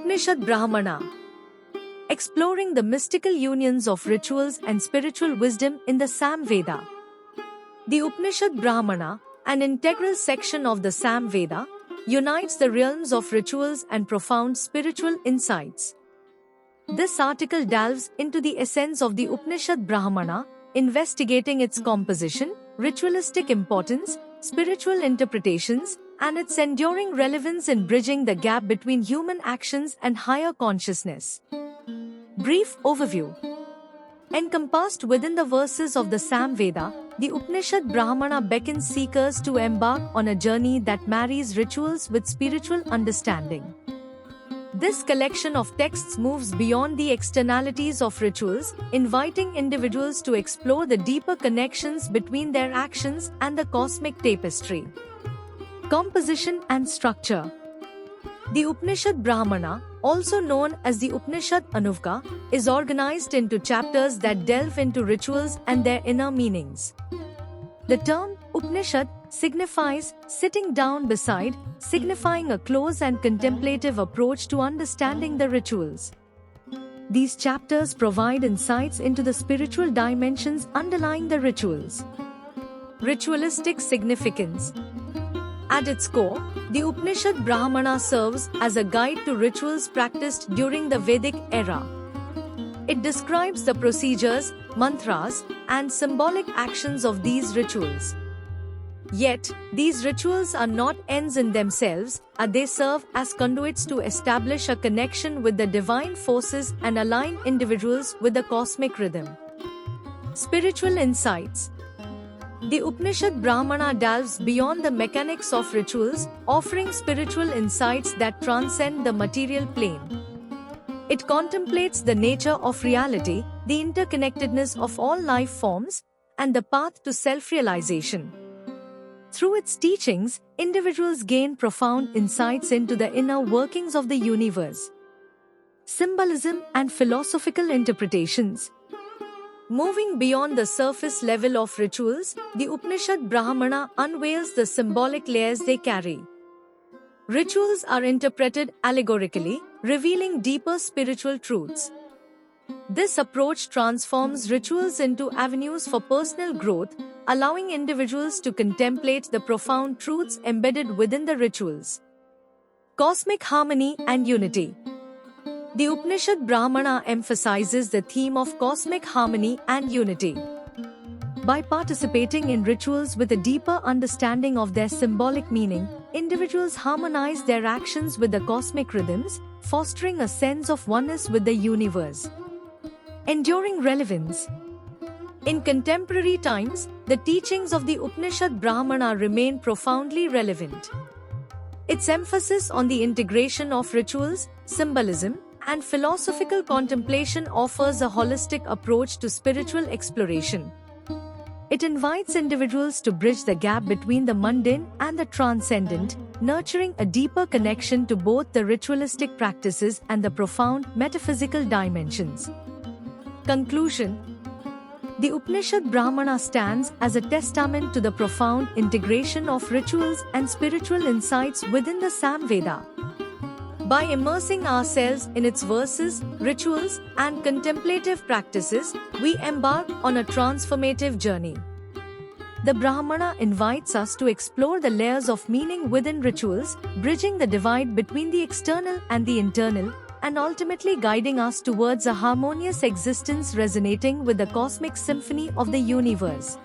Upanishad Brahmana. Exploring the mystical unions of rituals and spiritual wisdom in the Sam Veda. The Upanishad Brahmana, an integral section of the Sam Veda, unites the realms of rituals and profound spiritual insights. This article delves into the essence of the Upanishad Brahmana, investigating its composition, ritualistic importance, spiritual interpretations, and its enduring relevance in bridging the gap between human actions and higher consciousness. Brief overview. Encompassed within the verses of the Sam Veda, the Upanishad Brahmana beckons seekers to embark on a journey that marries rituals with spiritual understanding. This collection of texts moves beyond the externalities of rituals, inviting individuals to explore the deeper connections between their actions and the cosmic tapestry. Composition and structure. The Upanishad Brahmana, also known as the Upanishad Anuvaka, is organized into chapters that delve into rituals and their inner meanings. The term Upanishad signifies sitting down beside, signifying a close and contemplative approach to understanding the rituals. These chapters provide insights into the spiritual dimensions underlying the rituals. Ritualistic significance. At its core, the Upanishad Brahmana serves as a guide to rituals practiced during the Vedic era. It describes the procedures, mantras, and symbolic actions of these rituals. Yet, these rituals are not ends in themselves, as they serve as conduits to establish a connection with the divine forces and align individuals with the cosmic rhythm. Spiritual insights. The Upanishad Brahmana delves beyond the mechanics of rituals, offering spiritual insights that transcend the material plane. It contemplates the nature of reality, the interconnectedness of all life forms, and the path to self-realization. Through its teachings, individuals gain profound insights into the inner workings of the universe. Symbolism and philosophical interpretations. Moving beyond the surface level of rituals, the Upanishad Brahmana unveils the symbolic layers they carry. Rituals are interpreted allegorically, revealing deeper spiritual truths. This approach transforms rituals into avenues for personal growth, allowing individuals to contemplate the profound truths embedded within the rituals. Cosmic harmony and unity. The Upanishad Brahmana emphasizes the theme of cosmic harmony and unity. By participating in rituals with a deeper understanding of their symbolic meaning, individuals harmonize their actions with the cosmic rhythms, fostering a sense of oneness with the universe. Enduring relevance. In contemporary times, the teachings of the Upanishad Brahmana remain profoundly relevant. Its emphasis on the integration of rituals, symbolism, and philosophical contemplation offers a holistic approach to spiritual exploration. It invites individuals to bridge the gap between the mundane and the transcendent, nurturing a deeper connection to both the ritualistic practices and the profound metaphysical dimensions. Conclusion. The Upanishad Brahmana stands as a testament to the profound integration of rituals and spiritual insights within the Sam Veda. By immersing ourselves in its verses, rituals, and contemplative practices, we embark on a transformative journey. The Brahmana invites us to explore the layers of meaning within rituals, bridging the divide between the external and the internal, and ultimately guiding us towards a harmonious existence resonating with the cosmic symphony of the universe.